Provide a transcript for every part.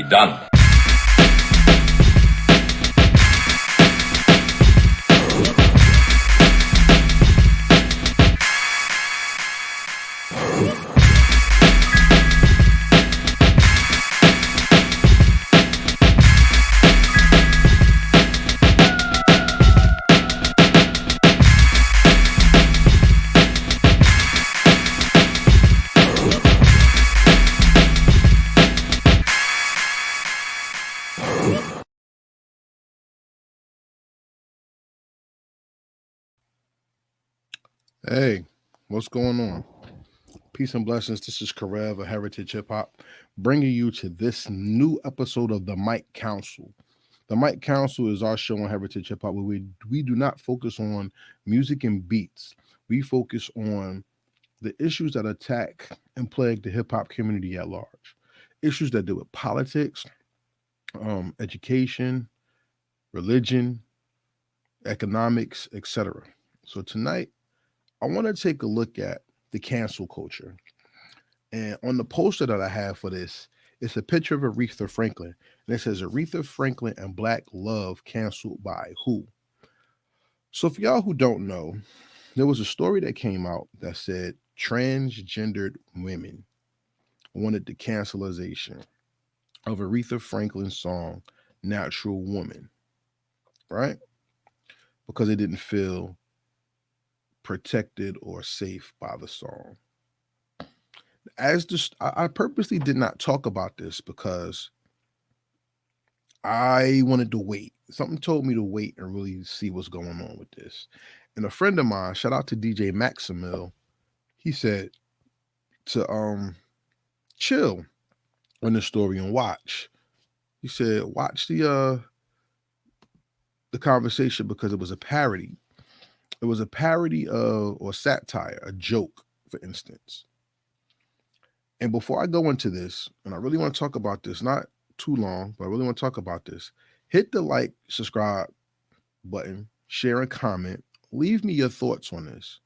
done. Hey, what's going on? Peace and blessings. This is Karev of Heritage Hip Hop, bringing you to this new episode of the Mike Council. The Mike Council is our show on Heritage Hip Hop where we do not focus on music and beats. We focus on the issues that attack and plague the hip hop community at large. Issues that deal with politics, education, religion, economics, etc. So tonight, I want to take a look at the cancel culture. And on the poster that I have for this, it's a picture of Aretha Franklin. And it says Aretha Franklin and Black Love canceled by who? So for y'all who don't know, there was a story that came out that said transgendered women wanted the cancelization of Aretha Franklin's song Natural Woman, right? Because they didn't feel protected or safe by the song. As this, I purposely did not talk about this because I wanted to wait. Something told me to wait and really see what's going on with this. And a friend of mine, shout out to DJ Maximil, he said to chill on the story and watch. He said watch the conversation because it was a parody. It was a parody of or satire, a joke, for instance. And before I go into this, and I really want to talk about this, not too long, but I really want to talk about this. Hit the like, subscribe button, share and comment. Leave me your thoughts on this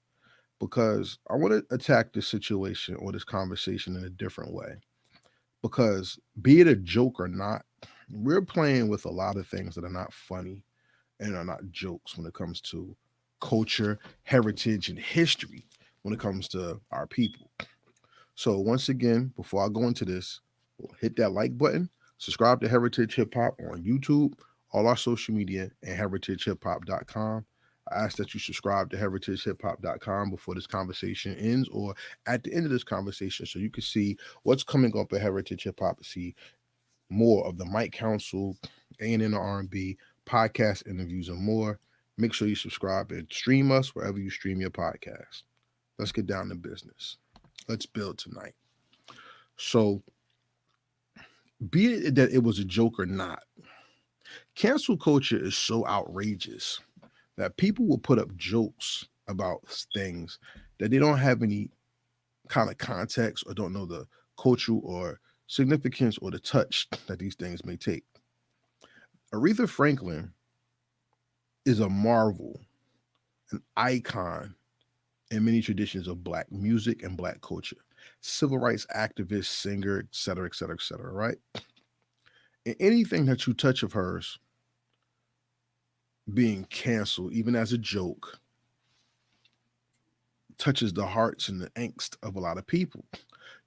because I want to attack this situation or this conversation in a different way. Because be it a joke or not, we're playing with a lot of things that are not funny and are not jokes when it comes to culture, heritage, and history when it comes to our people. So once again, before I go into this, hit that like button, subscribe to Heritage Hip Hop on YouTube, all our social media, and heritagehiphop.com. I ask that you subscribe to heritagehiphop.com before this conversation ends or at the end of this conversation so you can see what's coming up at Heritage Hip Hop, see more of the Mike Council, A&N R&B, podcast interviews, and more. Make sure you subscribe and stream us wherever you stream your podcast. Let's get down to business. Let's build tonight. So, be it that it was a joke or not, cancel culture is so outrageous that people will put up jokes about things that they don't have any kind of context or don't know the cultural or significance or the touch that these things may take. Aretha Franklin is a marvel, an icon in many traditions of black music and black culture. Civil rights activist, singer, et cetera, et cetera, et cetera, right? And anything that you touch of hers being canceled, even as a joke, touches the hearts and the angst of a lot of people.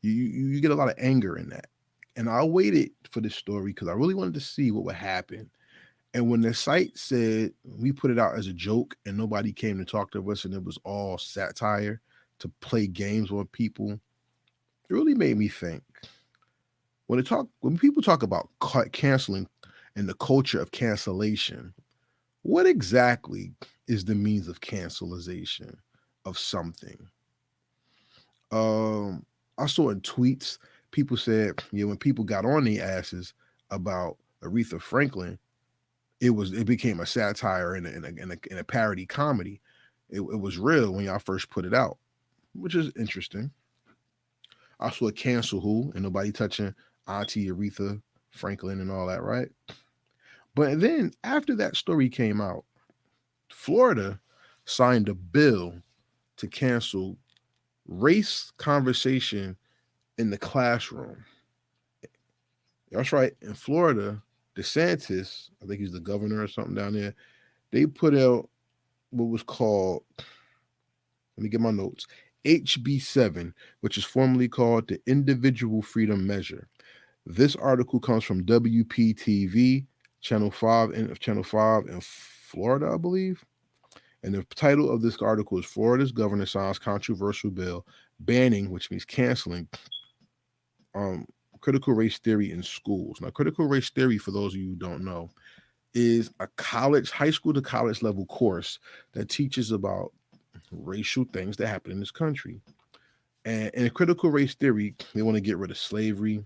You get a lot of anger in that. And I waited for this story because I really wanted to see what would happen. And when the site said we put it out as a joke and nobody came to talk to us and it was all satire to play games with people, it really made me think. When people talk about canceling and the culture of cancellation, what exactly is the means of cancelization of something? I saw in tweets people said, yeah, when people got on their asses about Aretha Franklin, it became a satire and a parody comedy. It was real when y'all first put it out, which is interesting. I saw cancel who and nobody touching Auntie Aretha Franklin and all that, right? But then after that story came out, Florida signed a bill to cancel race conversation in the classroom. That's right. In Florida, DeSantis, I think he's the governor or something down there, they put out what was called, let me get my notes, HB7, which is formerly called the Individual Freedom Measure. This article comes from WPTV, Channel 5 in Florida, I believe. And the title of this article is Florida's Governor Signs Controversial Bill Banning, which means canceling, um, critical race theory in schools. Now, critical race theory, for those of you who don't know, is a high school to college level course that teaches about racial things that happen in this country. And in critical race theory, they want to get rid of slavery,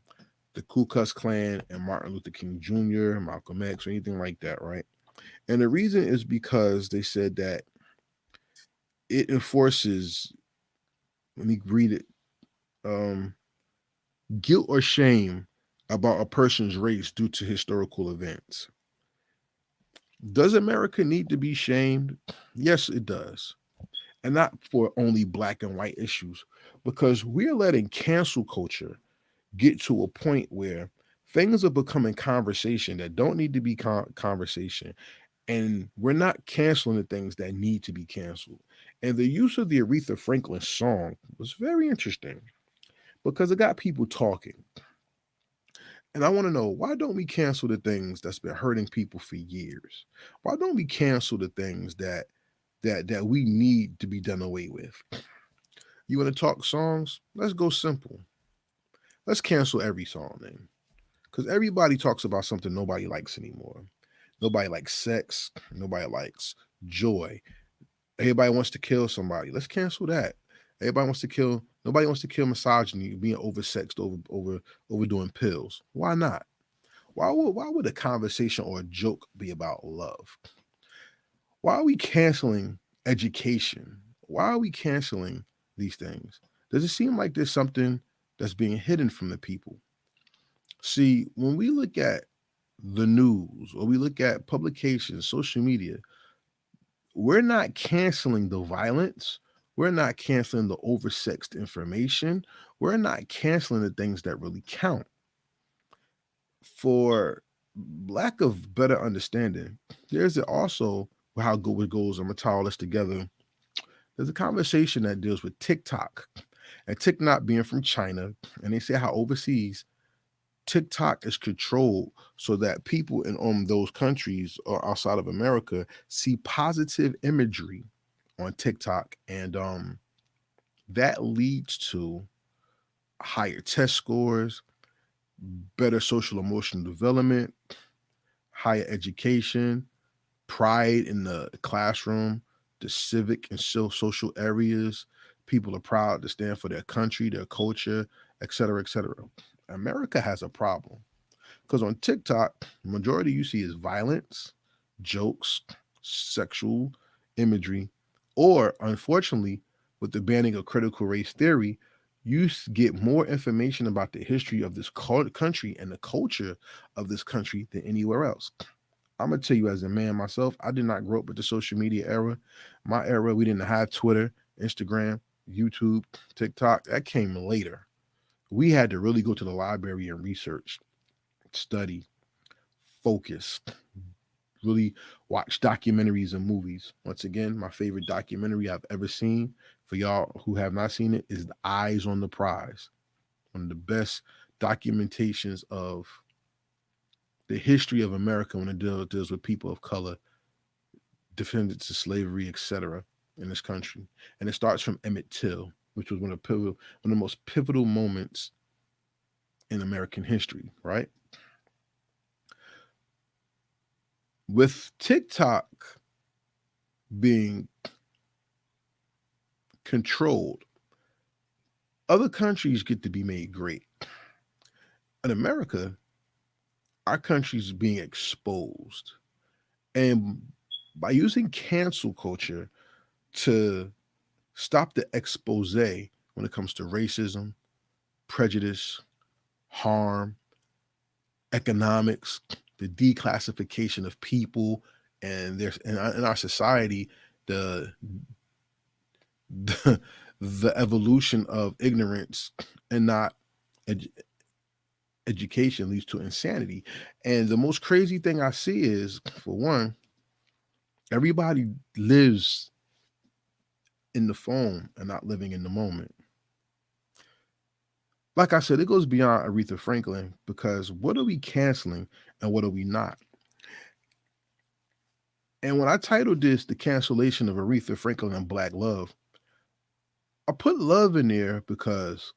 the Ku Klux Klan, and Martin Luther King Jr., Malcolm X, or anything like that, right? And the reason is because they said that it enforces, let me read it, um, guilt or shame about a person's race due to historical events. Does America need to be shamed? Yes, it does. And not for only black and white issues, because we're letting cancel culture get to a point where things are becoming conversation that don't need to be conversation. And we're not canceling the things that need to be canceled. And the use of the Aretha Franklin song was very interesting because it got people talking. And I want to know, why don't we cancel the things that's been hurting people for years? Why don't we cancel the things that we need to be done away with? You want to talk songs? Let's go simple. Let's cancel every song then. Because everybody talks about something nobody likes anymore. Nobody likes sex. Nobody likes joy. Everybody wants to kill somebody. Let's cancel that. Everybody wants to kill. Nobody wants to kill misogyny, being oversexed, overdoing pills. Why not? Why would a conversation or a joke be about love? Why are we canceling education? Why are we canceling these things? Does it seem like there's something that's being hidden from the people? See, when we look at the news or we look at publications, social media, we're not canceling the violence. We're not canceling the oversexed information. We're not canceling the things that really count. For lack of better understanding, there's also how good it goes. I'm gonna tie all this together. There's a conversation that deals with TikTok and TikTok being from China, and they say how overseas TikTok is controlled so that people in those countries or outside of America see positive imagery on TikTok, and that leads to higher test scores, better social emotional development, higher education, pride in the classroom, the civic and social areas. People are proud to stand for their country, their culture, et cetera, et cetera. America has a problem because on TikTok, the majority you see is violence, jokes, sexual imagery, or unfortunately, with the banning of critical race theory, you get more information about the history of this country and the culture of this country than anywhere else. I'm gonna tell you, as a man myself, I did not grow up with the social media era. My era, we didn't have Twitter, Instagram, YouTube, TikTok. That came later. We had to really go to the library and research, study, focus, really watch documentaries and movies. Once again, my favorite documentary I've ever seen, for y'all who have not seen it, is The Eyes on the Prize. One of the best documentations of the history of America when it deals with people of color, defendants of slavery, etc., in this country. And it starts from Emmett Till, which was one of the most pivotal moments in American history, right? With TikTok being controlled, other countries get to be made great. In America, our country's being exposed. And by using cancel culture to stop the expose when it comes to racism, prejudice, harm, economics, the declassification of people, and there's in our society, the the, the evolution of ignorance and not education leads to insanity. And the most crazy thing I see is, for one, everybody lives in the phone and not living in the moment. Like I said, it goes beyond Aretha Franklin, because what are we canceling and what are we not? And when I titled this "The Cancellation of Aretha Franklin and Black Love," I put love in there because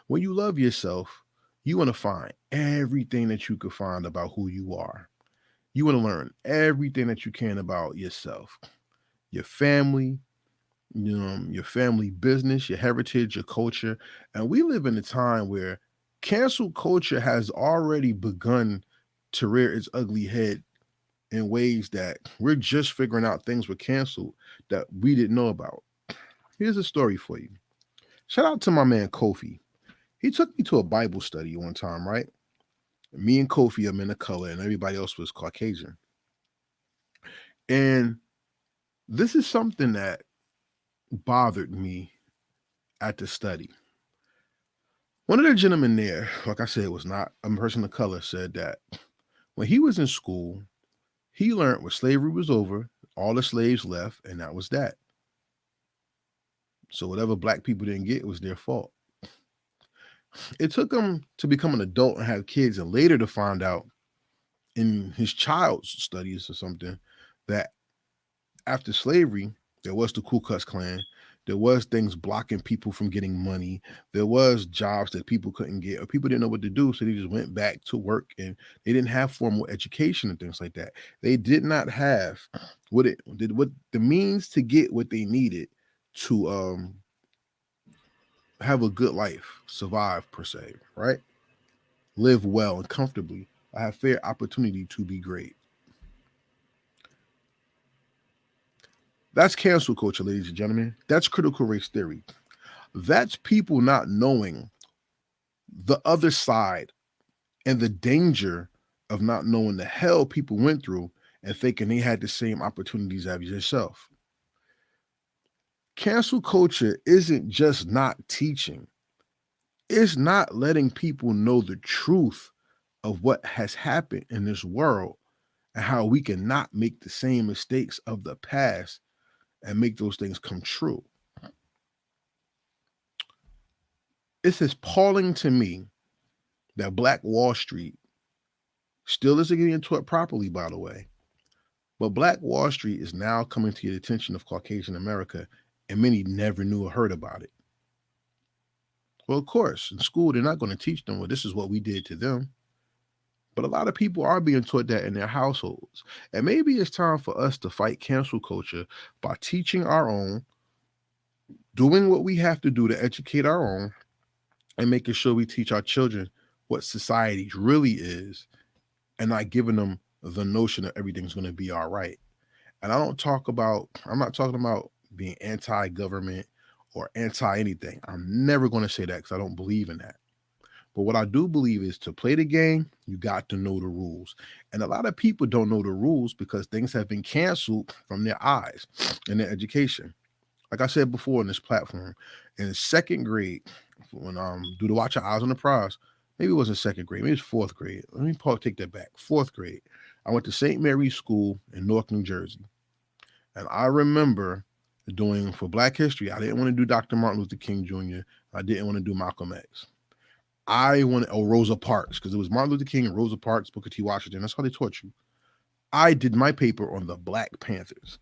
when you love yourself, you want to find everything that you could find about who you are. You want to learn everything that you can about yourself, your family, your family business, your heritage, your culture. And we live in a time where cancel culture has already begun to rear its ugly head in ways that we're just figuring out things were canceled that we didn't know about. Here's a story for you. Shout out to my man Kofi. He took me to a Bible study one time, right? Me and Kofi are men of color, and everybody else was Caucasian. And this is something that bothered me at the study. One of the gentlemen there, like I said, was not a person of color, said that when he was in school, he learned when slavery was over, all the slaves left, and that was that. So whatever black people didn't get, it was their fault. It took him to become an adult and have kids, and later to find out in his child's studies or something that after slavery, there was the Ku Klux Klan. There was things blocking people from getting money. There was jobs that people couldn't get, or people didn't know what to do, so they just went back to work, and they didn't have formal education and things like that. They did not have what the means to get what they needed to have a good life, survive per se, right? Live well and comfortably. I have fair opportunity to be great. That's cancel culture, ladies and gentlemen. That's critical race theory. That's people not knowing the other side and the danger of not knowing the hell people went through and thinking they had the same opportunities as yourself. Cancel culture isn't just not teaching, it's not letting people know the truth of what has happened in this world and how we cannot make the same mistakes of the past and make those things come true. It's appalling to me that Black Wall Street still isn't getting taught properly, by the way. But Black Wall Street is now coming to the attention of Caucasian America, and many never knew or heard about it. Well, of course, in school, they're not going to teach them, well, this is what we did to them. But a lot of people are being taught that in their households. And maybe it's time for us to fight cancel culture by teaching our own, doing what we have to do to educate our own, and making sure we teach our children what society really is and not giving them the notion that everything's going to be all right. And I'm not talking about being anti government or anti anything. I'm never going to say that because I don't believe in that. But what I do believe is to play the game, you got to know the rules. And a lot of people don't know the rules because things have been canceled from their eyes and their education. Like I said before on this platform, in second grade, when do the watch your eyes on the prize, maybe it wasn't second grade, maybe it was fourth grade. Let me take that back. Fourth grade. I went to St. Mary's School in Newark, New Jersey. And I remember doing for Black History, I didn't want to do Dr. Martin Luther King Jr. I didn't want to do Malcolm X. I wanted Rosa Parks because it was Martin Luther King and Rosa Parks, Booker T. Washington. That's how they taught you. I did my paper on the Black Panthers.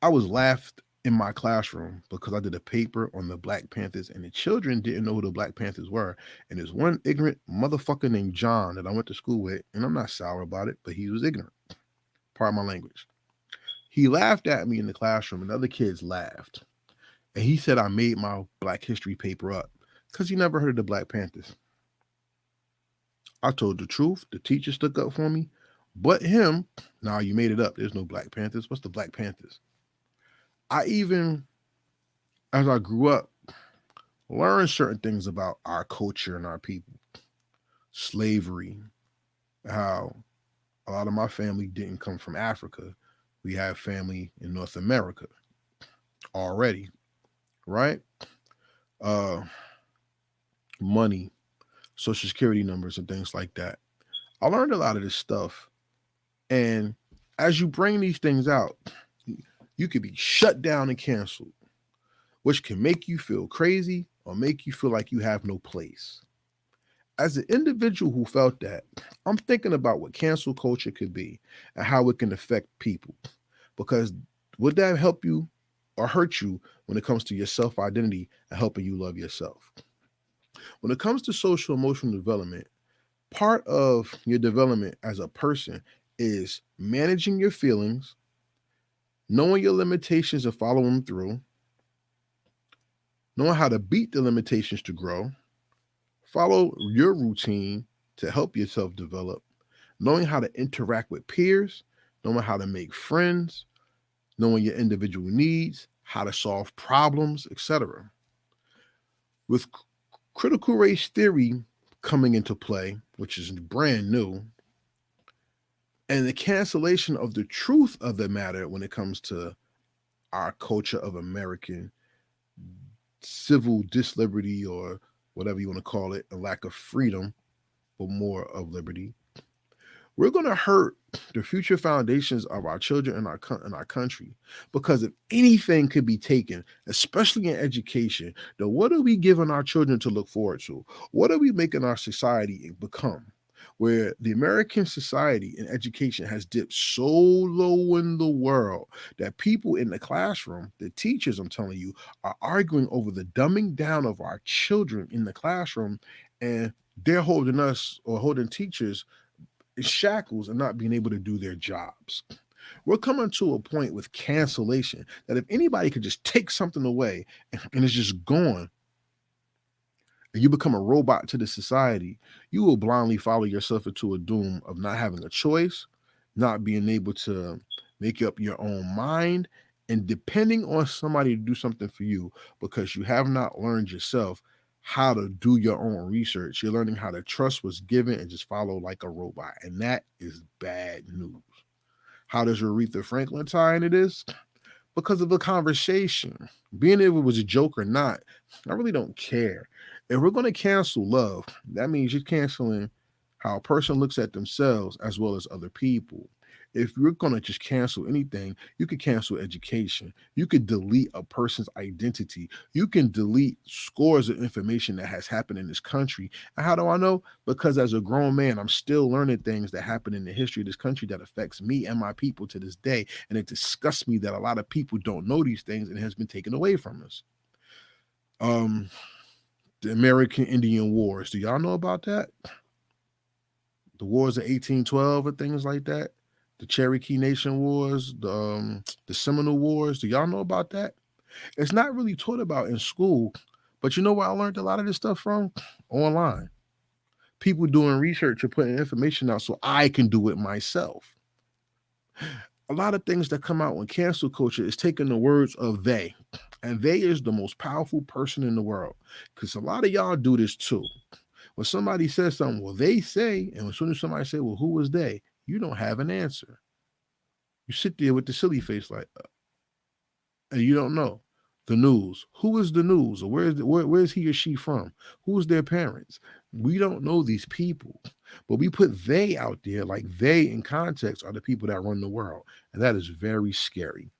I was laughed in my classroom because I did a paper on the Black Panthers and the children didn't know who the Black Panthers were. And there's one ignorant motherfucker named John that I went to school with, and I'm not sour about it, but he was ignorant. Pardon my language. He laughed at me in the classroom and other kids laughed. And he said I made my Black History paper up because he never heard of the Black Panthers. I told the truth. The teacher stuck up for me. But him, nah, you made it up. There's no Black Panthers. What's the Black Panthers? I even, as I grew up, learned certain things about our culture and our people. Slavery, how a lot of my family didn't come from Africa. We have family in North America already, right? Uh, money, social security numbers, and things like that. I learned a lot of this stuff. And as you bring these things out, you could be shut down and canceled, which can make you feel crazy or make you feel like you have no place. As an individual who felt that, I'm thinking about what cancel culture could be and how it can affect people. Because would that help you or hurt you when it comes to your self identity and helping you love yourself? When it comes to social emotional development, part of your development as a person is managing your feelings, knowing your limitations and following them through, knowing how to beat the limitations to grow, follow your routine to help yourself develop, knowing how to interact with peers, knowing how to make friends, knowing your individual needs, how to solve problems, etc. With critical race theory coming into play, which is brand new, and the cancellation of the truth of the matter when it comes to our culture of American civil disliberty or whatever you want to call it, a lack of freedom, but more of liberty, we're going to hurt the future foundations of our children and our country. Because if anything could be taken, especially in education, then what are we giving our children to look forward to? What are we making our society become? Where the American society in education has dipped so low in the world that people in the classroom, the teachers, I'm telling you, are arguing over the dumbing down of our children in the classroom, and they're holding us or holding teachers in shackles and not being able to do their jobs. We're coming to a point with cancellation that if anybody could just take something away and it's just gone, and you become a robot to the society, you will blindly follow yourself into a doom of not having a choice, not being able to make up your own mind, and depending on somebody to do something for you because you have not learned yourself how to do your own research. You're learning how to trust what's given and just follow like a robot. And that is bad news. How does Aretha Franklin tie into this? Because of the conversation. Being if it was a joke or not, I really don't care. If we're going to cancel love, that means you're canceling how a person looks at themselves as well as other people. If you're going to just cancel anything, you could cancel education. You could delete a person's identity. You can delete scores of information that has happened in this country. And how do I know? Because as a grown man, I'm still learning things that happen in the history of this country that affects me and my people to this day. And it disgusts me that a lot of people don't know these things and it has been taken away from us. Um, the American Indian Wars. Do y'all know about that? The wars of 1812 and things like that. The Cherokee Nation Wars, the Seminole Wars. Do y'all know about that? It's not really taught about in school, but you know where I learned a lot of this stuff from? Online. People doing research and putting information out so I can do it myself. A lot of things that come out when cancel culture is taking the words of they, and they is the most powerful person in the world. Because a lot of y'all do this too. When somebody says something, well, they say, and as soon as somebody say, well, who was they? You don't have an answer. You sit there with the silly face like, and you don't know. The news. Who is the news? Or where's he or she from? Who's their parents? We don't know these people. But we put they out there like they in context are the people that run the world. And that is very scary.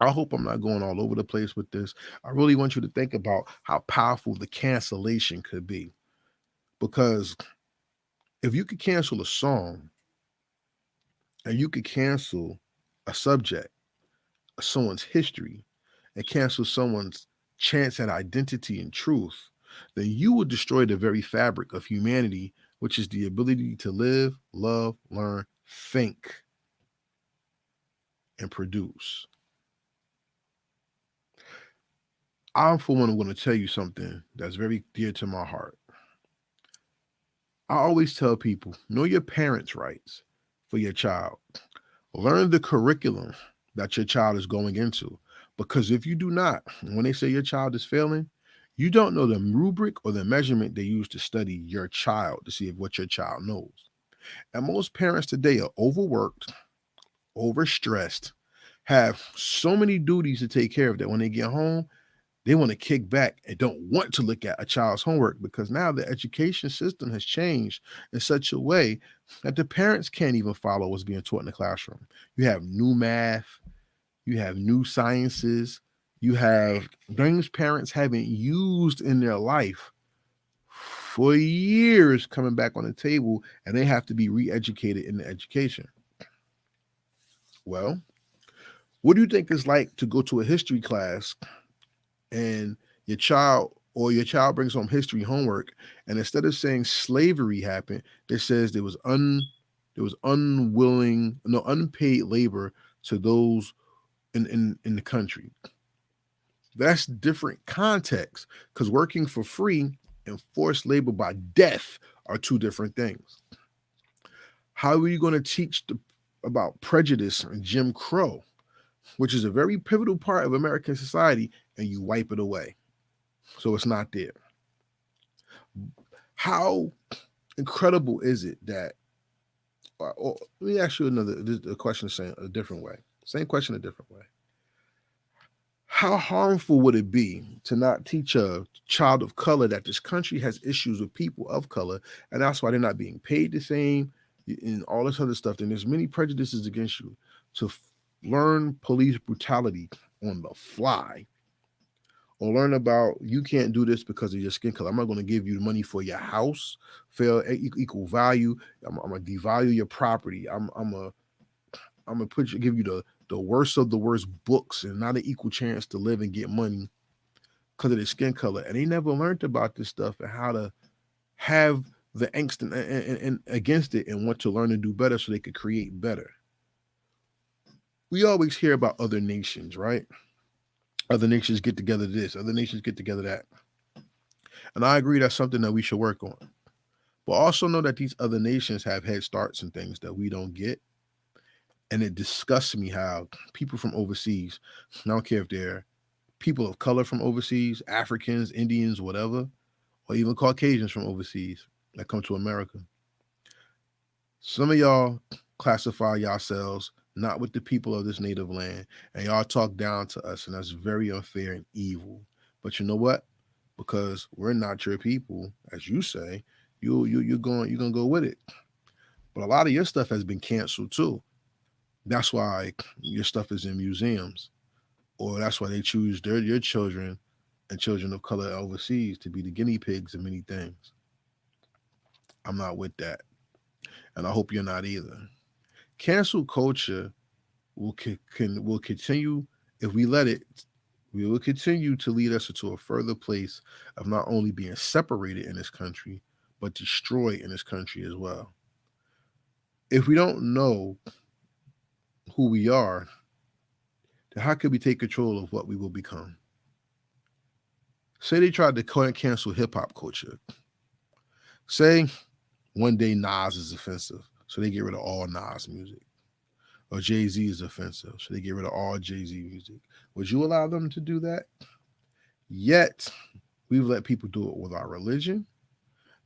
I hope I'm not going all over the place with this. I really want you to think about how powerful the cancellation could be. Because if you could cancel a song and you could cancel a subject, someone's history, and cancel someone's chance at identity and truth, then you will destroy the very fabric of humanity, which is the ability to live, love, learn, think, and produce. I'm, for one, going to tell you something that's very dear to my heart. I always tell people know your parents' rights for your child. Learn the curriculum that your child is going into. Because if you do not, when they say your child is failing, you don't know the rubric or the measurement they use to study your child to see if what your child knows. And most parents today are overworked, overstressed, have so many duties to take care of that when they get home, They want to kick back and don't want to look at a child's homework because now the education system has changed in such a way that the parents can't even follow what's being taught in the classroom. You have new math, you have new sciences, you have things parents haven't used in their life for years coming back on the table, and they have to be re-educated in the education. Well, what do you think it's like to go to a history class and your child brings home history homework, and instead of saying slavery happened, it says there was unwilling, no, unpaid labor to those in the country. That's different context, because working for free and forced labor by death are two different things. How are you going to teach about prejudice and Jim Crow, which is a very pivotal part of American society, and you wipe it away? So it's not there. How incredible is it that, or let me ask you a question, saying a different way. Same question, a different way. How harmful would it be to not teach a child of color that this country has issues with people of color, and that's why they're not being paid the same, and all this other stuff? Then there's many prejudices against you to learn police brutality on the fly, or learn about you can't do this because of your skin color. I'm not going to give you the money for your house, fair equal value. I'm going to devalue your property. I'm gonna give you the worst of the worst books and not an equal chance to live and get money because of their skin color. And they never learned about this stuff and how to have the angst and against it and want to learn and do better so they could create better. We always hear about other nations, right? Other nations get together this, other nations get together that. And I agree that's something that we should work on. But also know that these other nations have head starts and things that we don't get. And it disgusts me how people from overseas, I don't care if they're people of color from overseas, Africans, Indians, whatever, or even Caucasians from overseas that come to America. Some of y'all classify yourselves not with the people of this native land, and y'all talk down to us, and that's very unfair and evil. But you know what? Because we're not your people, as you say, you're gonna go with it. But a lot of your stuff has been canceled too. That's why your stuff is in museums, or that's why they choose your children and children of color overseas to be the guinea pigs of many things. I'm not with that, and I hope you're not either. Cancel culture will continue if we let it. We will continue to lead us into a further place of not only being separated in this country, but destroyed in this country as well. If we don't know who we are, then how could we take control of what we will become? Say they tried to cancel hip hop culture. Say one day Nas is offensive, so they get rid of all Nas music. Or Jay Z is offensive, so they get rid of all Jay Z music. Would you allow them to do that? Yet, we've let people do it with our religion.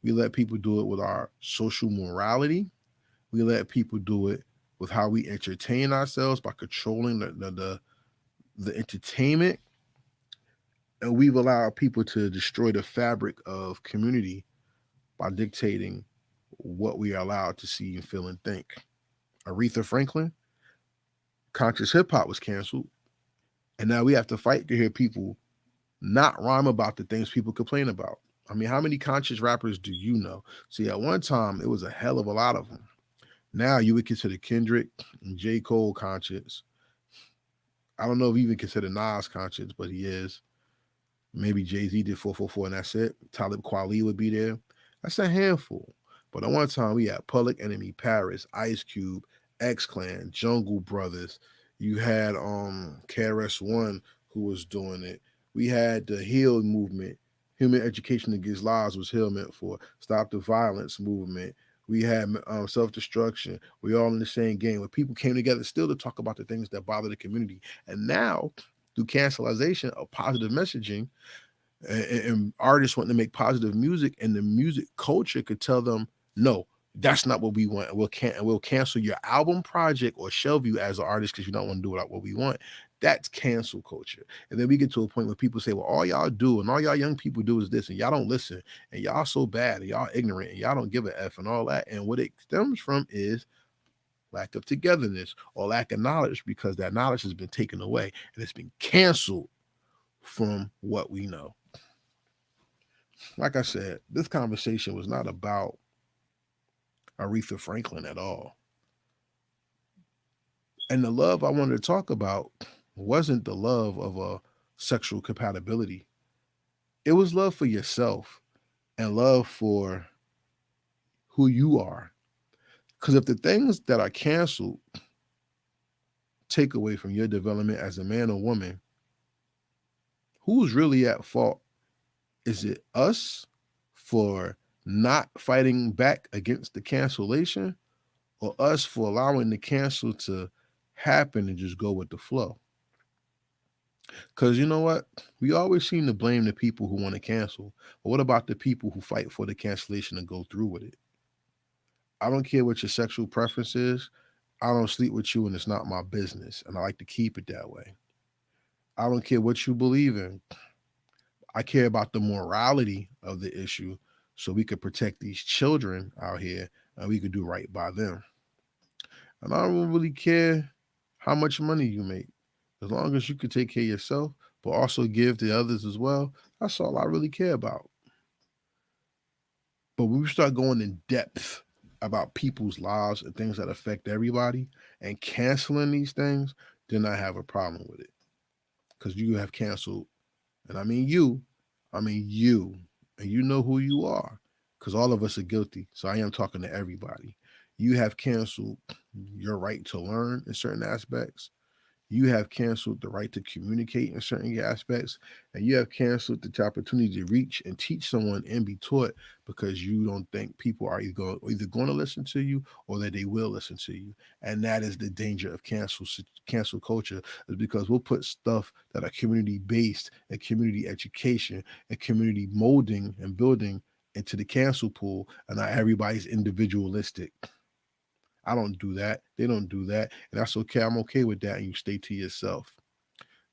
We let people do it with our social morality. We let people do it with how we entertain ourselves by controlling the entertainment. And we've allowed people to destroy the fabric of community by dictating what we are allowed to see and feel and think. Aretha Franklin, conscious hip hop was canceled. And now we have to fight to hear people not rhyme about the things people complain about. I mean, how many conscious rappers do you know? See, at one time, it was a hell of a lot of them. Now you would consider Kendrick and J. Cole conscious. I don't know if you even consider Nas conscious, but he is. Maybe Jay-Z did 444 and that's it. Talib Kweli would be there. That's a handful. But at one time, we had Public Enemy, Paris, Ice Cube, X Clan, Jungle Brothers. You had KRS-One who was doing it. We had the HEAL movement. Human Education Against Lies was HEAL meant for. Stop the Violence movement. We had self-destruction. We all in the same game. Where people came together still to talk about the things that bother the community. And now, through cancelization of positive messaging, and artists wanting to make positive music, and the music culture could tell them, no, That's not what we want. We'll cancel your album project or shelve you as an artist because you don't want to do what we want. That's cancel culture. And then we get to a point where people say, well, all y'all do and all y'all young people do is this, and y'all don't listen, and y'all so bad, and y'all ignorant, and y'all don't give a F and all that. And what it stems from is lack of togetherness or lack of knowledge, because that knowledge has been taken away and it's been canceled from what we know. Like I said, this conversation was not about Aretha Franklin at all. And the love I wanted to talk about wasn't the love of a sexual compatibility. It was love for yourself and love for who you are. Because if the things that are canceled take away from your development as a man or woman, who's really at fault? Is it us for not fighting back against the cancellation, or us for allowing the cancel to happen and just go with the flow? Because you know what? We always seem to blame the people who want to cancel. But what about the people who fight for the cancellation and go through with it? I don't care what your sexual preference is. I don't sleep with you and it's not my business. And I like to keep it that way. I don't care what you believe in. I care about the morality of the issue so we could protect these children out here and we could do right by them. And I don't really care how much money you make. As long as you can take care of yourself, but also give to others as well, that's all I really care about. But when we start going in depth about people's lives and things that affect everybody and canceling these things, then I have a problem with it. Because you have canceled, and I mean you, and you know who you are. Because all of us are guilty. So I am talking to everybody. You have canceled your right to learn in certain aspects. You have canceled the right to communicate in certain aspects, and you have canceled the opportunity to reach and teach someone and be taught, because you don't think people are either going to listen to you or that they will listen to you. And that is the danger of cancel culture, is because we'll put stuff that are community based and community education and community molding and building into the cancel pool, and not everybody's individualistic. I don't do that. They don't do that. And that's okay. I'm okay with that. And you stay to yourself.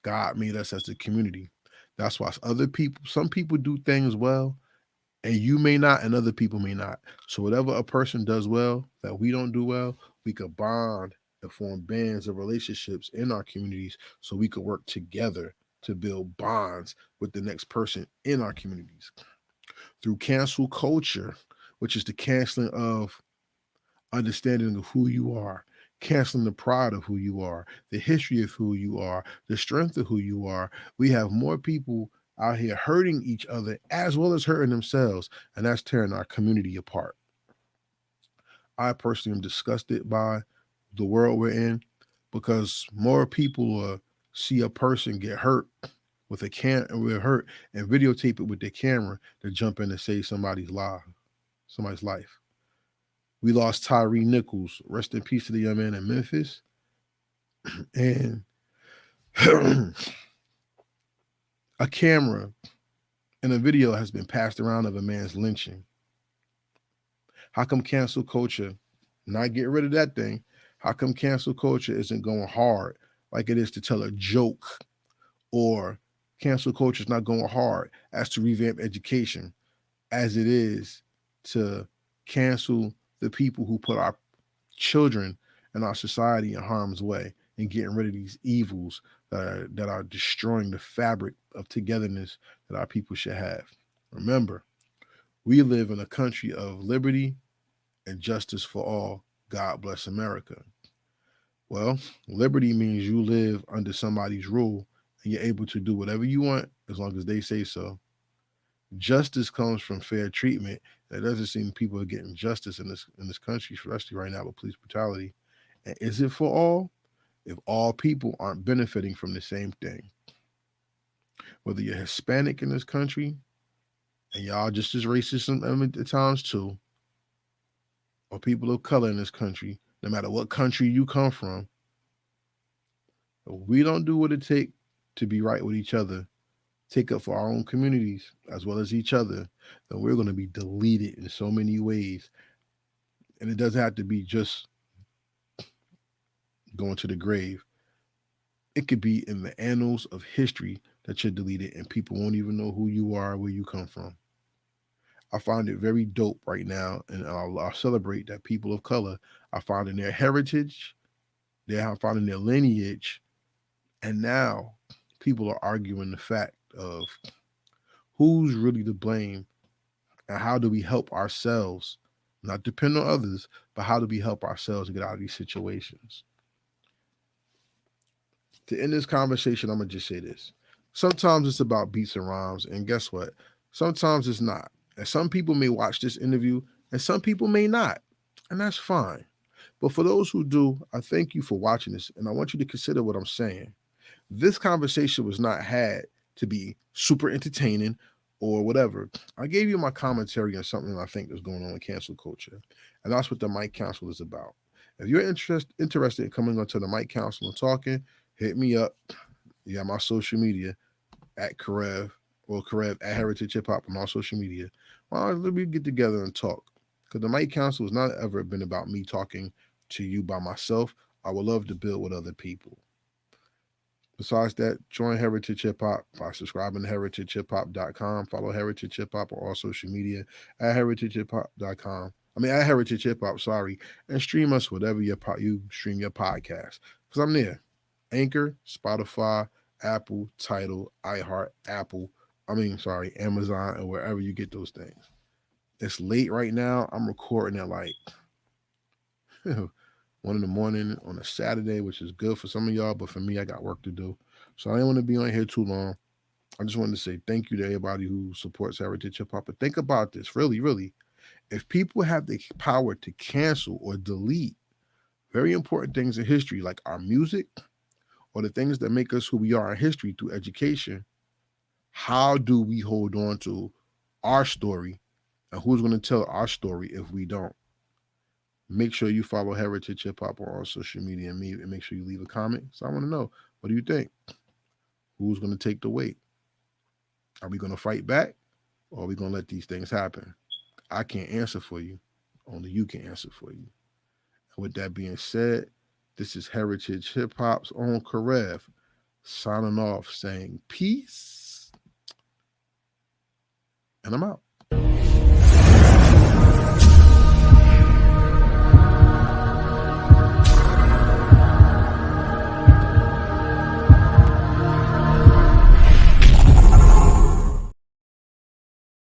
God made us as a community. That's why some people do things well, and you may not, and other people may not. So whatever a person does well that we don't do well, we could bond and form bands of relationships in our communities so we could work together to build bonds with the next person in our communities. Through cancel culture, which is the canceling of understanding of who you are, canceling the pride of who you are, the history of who you are, the strength of who you are. We have more people out here hurting each other as well as hurting themselves, and that's tearing our community apart. I personally am disgusted by the world we're in, because more people see a person get hurt with a can with hurt and videotape it with their camera to jump in and save somebody's life. We lost Tyree Nichols. Rest in peace to the young man in Memphis. And a camera and a video has been passed around of a man's lynching. How come cancel culture not get rid of that thing? How come cancel culture isn't going hard like it is to tell a joke, or cancel culture is not going hard as to revamp education as it is to cancel the people who put our children and our society in harm's way and getting rid of these evils that are destroying the fabric of togetherness that our people should have? Remember, we live in a country of liberty and justice for all. God bless America. Well, liberty means you live under somebody's rule and you're able to do whatever you want as long as they say so. Justice comes from fair treatment. It doesn't seem people are getting justice in this country, especially right now with police brutality. And is it for all? If all people aren't benefiting from the same thing, whether you're Hispanic in this country and y'all just as racist at times too, or people of color in this country, no matter what country you come from, if we don't do what it takes to be right with each other, take up for our own communities as well as each other, then we're going to be deleted in so many ways. And it doesn't have to be just going to the grave. It could be in the annals of history that you're deleted and people won't even know who you are, where you come from. I find it very dope right now, and I'll celebrate that people of color are finding their heritage, they're finding their lineage, and now people are arguing the fact of who's really to blame and how do we help ourselves, not depend on others, but how do we help ourselves to get out of these situations. To end this conversation, I'm gonna just say this. Sometimes it's about beats and rhymes, and guess what? Sometimes it's not. And some people may watch this interview, and some people may not. And that's fine. But for those who do, I thank you for watching this, and I want you to consider what I'm saying. This conversation was not had to be super entertaining or whatever. I gave you my commentary on something I think is going on in cancel culture, and that's what the Mike Council is about. If you're interested in coming onto the Mike Council and talking, hit me up. You got my social media at Karev or Karev at Heritage Hip Hop on all social media. Well, let me get together and talk. Because the Mike Council has not ever been about me talking to you by myself. I would love to build with other people. Besides that, join Heritage Hip Hop by subscribing to heritagehiphop.com. Follow Heritage Hip Hop on all social media at heritagehiphop.com. I mean, at Heritage Hip Hop, sorry. And stream us whatever you stream your podcast. Because I'm there. Anchor, Spotify, Apple, Tidal, iHeart, Amazon, and wherever you get those things. It's late right now. I'm recording at like 1 in the morning on a Saturday, which is good for some of y'all, but for me, I got work to do. So I didn't want to be on here too long. I just wanted to say thank you to everybody who supports Heritage Hip Hop. But think about this, really, really. If people have the power to cancel or delete very important things in history, like our music or the things that make us who we are in history through education, how do we hold on to our story and who's going to tell our story if we don't? Make sure you follow Heritage Hip Hop on all social media and make sure you leave a comment. So I want to know, what do you think? Who's going to take the weight? Are we going to fight back or are we going to let these things happen? I can't answer for you. Only you can answer for you. And with that being said, this is Heritage Hip Hop's own Karev signing off saying peace. And I'm out.